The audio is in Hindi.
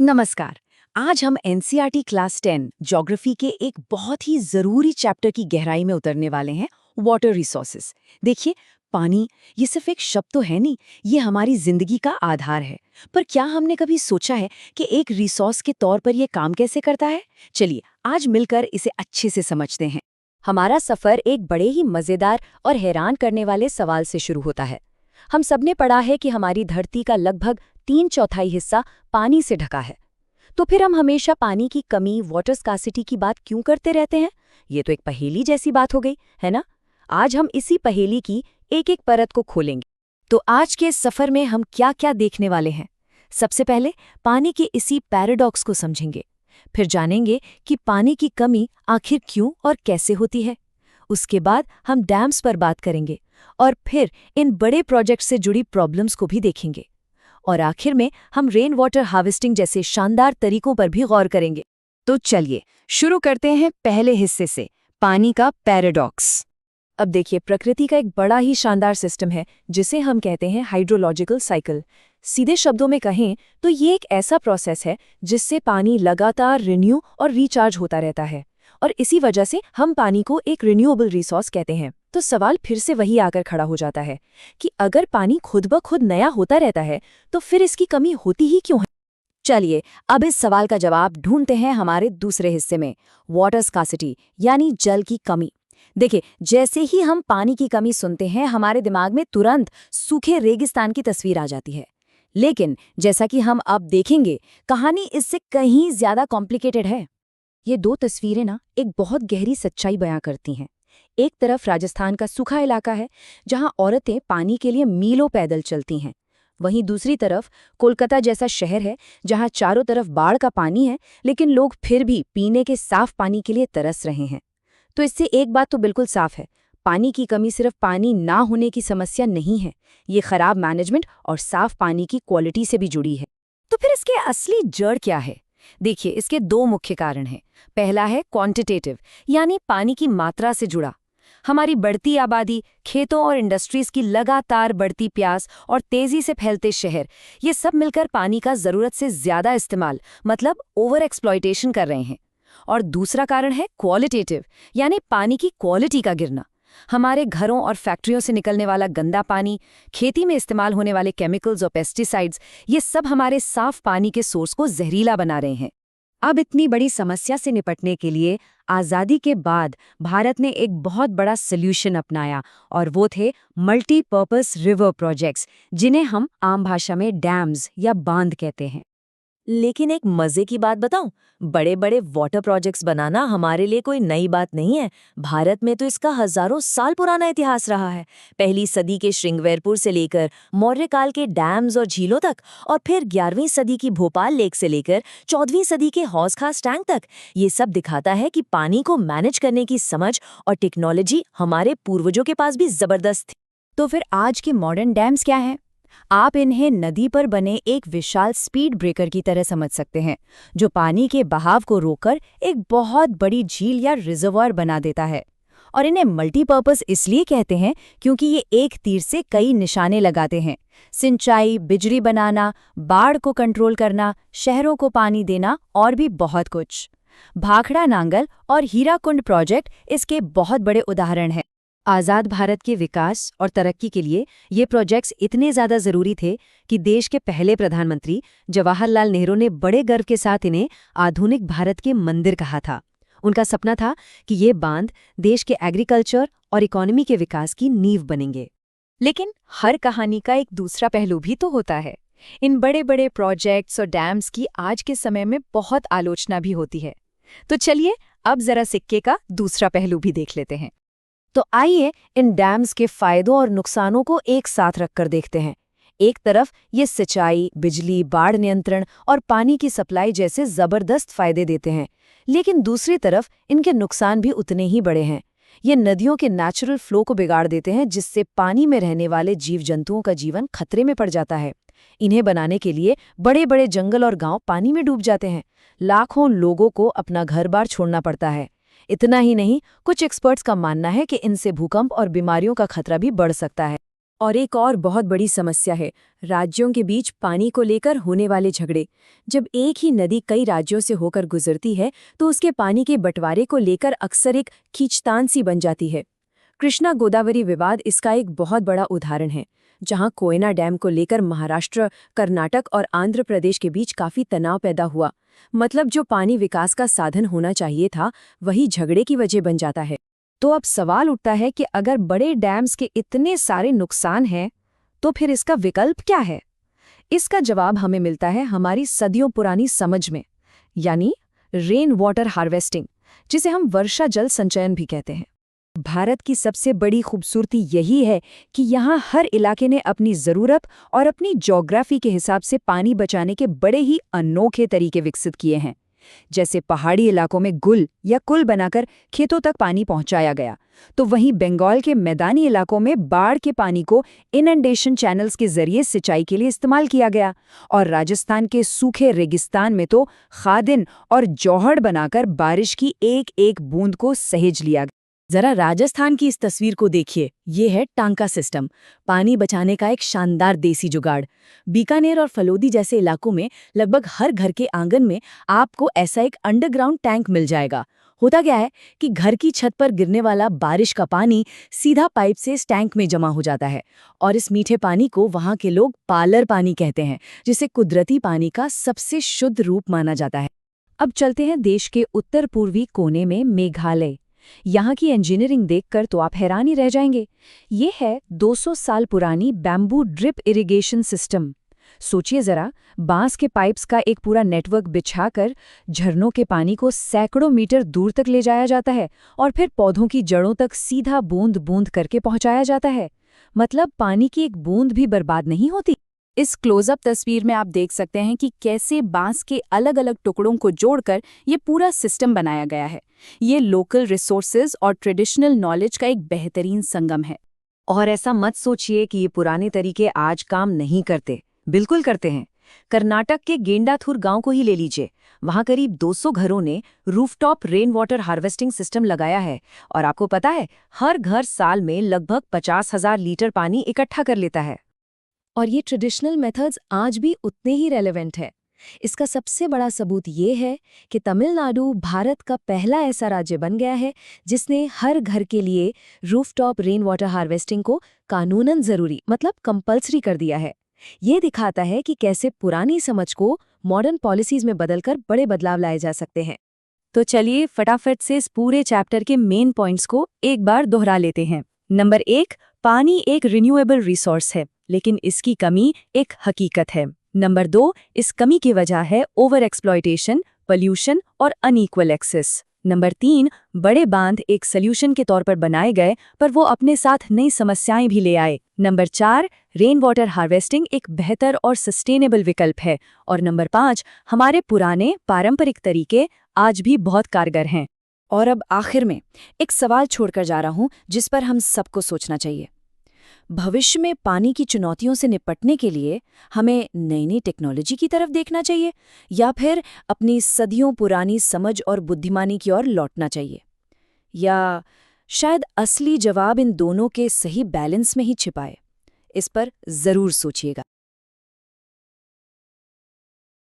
नमस्कार। आज हम एनसीईआरटी क्लास 10 ज्योग्राफी के एक बहुत ही जरूरी चैप्टर की गहराई में उतरने वाले हैं, वाटर रिसोर्सेज। देखिए, पानी ये सिर्फ एक शब्द तो है नहीं, ये हमारी जिंदगी का आधार है। पर क्या हमने कभी सोचा है कि एक रिसोर्स के तौर पर ये काम कैसे करता है? चलिए आज मिलकर इसे अच्छे से समझते हैं। हमारा सफर एक बड़े ही मजेदार और हैरान करने वाले सवाल से शुरू होता है। हम सबने पढ़ा है कि हमारी धरती का लगभग 3/4 हिस्सा पानी से ढका है। तो फिर हम हमेशा पानी की कमी, वाटर स्कार्सिटी की बात क्यों करते रहते हैं? ये तो एक पहेली जैसी बात हो गई, है ना? आज हम इसी पहेली की एक एक परत को खोलेंगे। तो आज के इस सफर में हम क्या क्या देखने वाले हैं? सबसे पहले पानी के इसी पैराडॉक्स को समझेंगे। फिर जानेंगे कि पानी की कमी आखिर क्यों और कैसे होती है। उसके बाद हम डैम्स पर बात करेंगे और फिर इन बड़े प्रोजेक्ट से जुड़ी प्रॉब्लम्स को भी देखेंगे। और आखिर में हम रेन वाटर हार्वेस्टिंग जैसे शानदार तरीकों पर भी गौर करेंगे। तो चलिए शुरू करते हैं पहले हिस्से से, पानी का पैराडॉक्स। अब देखिए, प्रकृति का एक बड़ा ही शानदार सिस्टम है जिसे हम कहते हैं हाइड्रोलॉजिकल साइकिल। सीधे शब्दों में कहें तो ये एक ऐसा प्रोसेस है जिससे पानी लगातार रिन्यू और रिचार्ज होता रहता है, और इसी वजह से हम पानी को एक रिन्यूएबल रिसोर्स कहते हैं। तो सवाल फिर से वही आकर खड़ा हो जाता है कि अगर पानी खुद ब खुद नया होता रहता है तो फिर इसकी कमी होती ही क्यों है? चलिए अब इस सवाल का जवाब ढूंढते हैं हमारे दूसरे हिस्से में, वाटर स्कार्सिटी यानी जल की कमी। देखिए, जैसे ही हम पानी की कमी सुनते हैं हमारे दिमाग में तुरंत सूखे रेगिस्तान की तस्वीर आ जाती है। लेकिन जैसा कि हम अब देखेंगे, कहानी इससे कहीं ज्यादा कॉम्प्लिकेटेड है। ये दो तस्वीरें ना एक बहुत गहरी सच्चाई बयां करती हैं। एक तरफ राजस्थान का सूखा इलाका है जहां औरतें पानी के लिए मीलों पैदल चलती हैं। वहीं दूसरी तरफ कोलकाता जैसा शहर है जहां चारों तरफ बाढ़ का पानी है, लेकिन लोग फिर भी पीने के साफ पानी के लिए तरस रहे हैं। तो इससे एक बात तो बिल्कुल साफ है, पानी की कमी सिर्फ पानी ना होने की समस्या नहीं है, ये खराब मैनेजमेंट और साफ पानी की क्वालिटी से भी जुड़ी है। तो फिर इसके असली जड़ क्या है? देखिए, इसके दो मुख्य कारण हैं। पहला है क्वांटिटेटिव, यानी पानी की मात्रा से जुड़ा। हमारी बढ़ती आबादी, खेतों और इंडस्ट्रीज की लगातार बढ़ती प्यास और तेजी से फैलते शहर, ये सब मिलकर पानी का जरूरत से ज्यादा इस्तेमाल, मतलब ओवर एक्सप्लॉयटेशन कर रहे हैं। और दूसरा कारण है क्वालिटेटिव, यानी पानी की क्वालिटी का गिरना। हमारे घरों और फैक्ट्रियों से निकलने वाला गंदा पानी, खेती में इस्तेमाल होने वाले केमिकल्स और पेस्टिसाइड्स, ये सब हमारे साफ पानी के सोर्स को जहरीला बना रहे हैं। अब इतनी बड़ी समस्या से निपटने के लिए आज़ादी के बाद भारत ने एक बहुत बड़ा सॉल्यूशन अपनाया, और वो थे मल्टीपर्पस रिवर प्रोजेक्ट्स, जिन्हें हम आम भाषा में डैम्स या बांध कहते हैं। लेकिन एक मजे की बात बताऊं, बड़े बड़े वाटर प्रोजेक्ट्स बनाना हमारे लिए कोई नई बात नहीं है। भारत में तो इसका हजारों साल पुराना इतिहास रहा है। पहली सदी के श्रृंगवेरपुर से लेकर मौर्य काल के डैम्स और झीलों तक, और फिर 11वीं सदी की भोपाल लेक से लेकर 14वीं सदी के हौज खास टैंक तक, ये सब दिखाता है कि पानी को मैनेज करने की समझ और टेक्नोलॉजी हमारे पूर्वजों के पास भी जबरदस्त थी। तो फिर आज के मॉडर्न डैम्स क्या हैं? आप इन्हें नदी पर बने एक विशाल स्पीड ब्रेकर की तरह समझ सकते हैं, जो पानी के बहाव को रोककर एक बहुत बड़ी झील या रिजर्वायर बना देता है। और इन्हें मल्टीपर्पस इसलिए कहते हैं क्योंकि ये एक तीर से कई निशाने लगाते हैं। सिंचाई, बिजली बनाना, बाढ़ को कंट्रोल करना, शहरों को पानी देना और भी बहुत कुछ। भाखड़ा नांगल और हीराकुंड प्रोजेक्ट इसके बहुत बड़े उदाहरण हैं। आज़ाद भारत के विकास और तरक्की के लिए ये प्रोजेक्ट्स इतने ज़्यादा ज़रूरी थे कि देश के पहले प्रधानमंत्री जवाहरलाल नेहरू ने बड़े गर्व के साथ इन्हें आधुनिक भारत के मंदिर कहा था। उनका सपना था कि ये बांध देश के एग्रीकल्चर और इकोनॉमी के विकास की नींव बनेंगे। लेकिन हर कहानी का एक दूसरा पहलू भी तो होता है। इन बड़े बड़े प्रोजेक्ट्स और डैम्स की आज के समय में बहुत आलोचना भी होती है। तो चलिए अब जरा सिक्के का दूसरा पहलू भी देख लेते हैं। तो आइए इन डैम्स के फायदों और नुकसानों को एक साथ रखकर देखते हैं। एक तरफ ये सिंचाई, बिजली, बाढ़ नियंत्रण और पानी की सप्लाई जैसे जबरदस्त फायदे देते हैं, लेकिन दूसरी तरफ इनके नुकसान भी उतने ही बड़े हैं। ये नदियों के नेचुरल फ्लो को बिगाड़ देते हैं, जिससे पानी में रहने वाले जीव जंतुओं का जीवन खतरे में पड़ जाता है। इन्हें बनाने के लिए बड़े बड़े जंगल और गांव पानी में डूब जाते हैं। लाखों लोगों को अपना घर-बार छोड़ना पड़ता है। इतना ही नहीं, कुछ एक्सपर्ट्स का मानना है कि इनसे भूकंप और बीमारियों का खतरा भी बढ़ सकता है। और एक और बहुत बड़ी समस्या है राज्यों के बीच पानी को लेकर होने वाले झगड़े। जब एक ही नदी कई राज्यों से होकर गुजरती है तो उसके पानी के बंटवारे को लेकर अक्सर एक खींचतान सी बन जाती है। कृष्णा गोदावरी विवाद इसका एक बहुत बड़ा उदाहरण है, जहां कोयना डैम को लेकर महाराष्ट्र, कर्नाटक और आंध्र प्रदेश के बीच काफी तनाव पैदा हुआ। मतलब जो पानी विकास का साधन होना चाहिए था वही झगड़े की वजह बन जाता है। तो अब सवाल उठता है कि अगर बड़े डैम्स के इतने सारे नुकसान हैं तो फिर इसका विकल्प क्या है? इसका जवाब हमें मिलता है हमारी सदियों पुरानी समझ में, यानी रेन वाटर हार्वेस्टिंग, जिसे हम वर्षा जल संचयन भी कहते हैं। भारत की सबसे बड़ी खूबसूरती यही है कि यहाँ हर इलाके ने अपनी ज़रूरत और अपनी ज्योग्राफी के हिसाब से पानी बचाने के बड़े ही अनोखे तरीके विकसित किए हैं। जैसे पहाड़ी इलाकों में गुल या कुल बनाकर खेतों तक पानी पहुंचाया गया, तो वहीं बंगाल के मैदानी इलाकों में बाढ़ के पानी को इनंडेशन चैनल्स के जरिए सिंचाई के लिए इस्तेमाल किया गया, और राजस्थान के सूखे रेगिस्तान में तो खादिन और जौहड़ बनाकर बारिश की एक एक बूंद को सहेज लिया गया। जरा राजस्थान की इस तस्वीर को देखिए, ये है टांका सिस्टम, पानी बचाने का एक शानदार देसी जुगाड़। बीकानेर और फलोदी जैसे इलाकों में लगभग हर घर के आंगन में आपको ऐसा एक अंडरग्राउंड टैंक मिल जाएगा। होता क्या है कि घर की छत पर गिरने वाला बारिश का पानी सीधा पाइप से इस टैंक में जमा हो जाता है, और इस मीठे पानी को वहाँ के लोग पालर पानी कहते हैं, जिसे कुदरती पानी का सबसे शुद्ध रूप माना जाता है। अब चलते हैं देश के उत्तर पूर्वी कोने में मेघालय। यहाँ की इंजीनियरिंग देखकर तो आप हैरान ही रह जाएंगे। ये है 200 साल पुरानी बैम्बू ड्रिप इरिगेशन सिस्टम। सोचिए जरा, बांस के पाइप्स का एक पूरा नेटवर्क बिछाकर झरनों के पानी को सैकड़ों मीटर दूर तक ले जाया जाता है और फिर पौधों की जड़ों तक सीधा बूंद बूंद करके पहुंचाया जाता है। मतलब पानी की एक बूंद भी बर्बाद नहीं होती। इस क्लोजअप तस्वीर में आप देख सकते हैं कि कैसे बांस के अलग अलग टुकड़ों को जोड़कर ये पूरा सिस्टम बनाया गया है। ये लोकल रिसोर्सेज और ट्रेडिशनल नॉलेज का एक बेहतरीन संगम है। और ऐसा मत सोचिए कि ये पुराने तरीके आज काम नहीं करते, बिल्कुल करते हैं। कर्नाटक के गेंडाथुर गांव को ही ले लीजिए। वहां करीब 200 घरों ने rooftop rain water harvesting system लगाया है, और आपको पता है हर घर साल में लगभग 50,000 लीटर पानी इकट्ठा कर लेता है। और ये ट्रेडिशनल मेथड्स आज भी उतने ही रेलेवेंट है। इसका सबसे बड़ा सबूत ये है कि तमिलनाडु भारत का पहला ऐसा राज्य बन गया है जिसने हर घर के लिए रूफटॉप रेन वाटर हार्वेस्टिंग को कानूनन जरूरी, मतलब कंपल्सरी कर दिया है। ये दिखाता है कि कैसे पुरानी समझ को मॉडर्न पॉलिसीज में बदलकर बड़े बदलाव लाए जा सकते हैं। तो चलिए फटाफट से इस पूरे चैप्टर के मेन पॉइंट्स को एक बार दोहरा लेते हैं। नंबर 1, पानी एक रिन्यूएबल रिसोर्स है, लेकिन इसकी कमी एक हकीकत है। नंबर 2, इस कमी की वजह है ओवर एक्सप्लॉयटेशन, पोल्यूशन और अनइक्वल एक्सेस। नंबर 3, बड़े बांध एक सल्यूशन के तौर पर बनाए गए, पर वो अपने साथ नई समस्याएं भी ले आए। नंबर 4, रेन वाटर हार्वेस्टिंग एक बेहतर और सस्टेनेबल विकल्प है। और नंबर 5, हमारे पुराने पारंपरिक तरीके आज भी बहुत कारगर हैं। और अब आखिर में एक सवाल छोड़कर जा रहा हूं जिस पर हम सबको सोचना चाहिए। भविष्य में पानी की चुनौतियों से निपटने के लिए हमें नई नई टेक्नोलॉजी की तरफ देखना चाहिए, या फिर अपनी सदियों पुरानी समझ और बुद्धिमानी की ओर लौटना चाहिए? या शायद असली जवाब इन दोनों के सही बैलेंस में ही छिपा है। इस पर जरूर सोचिएगा।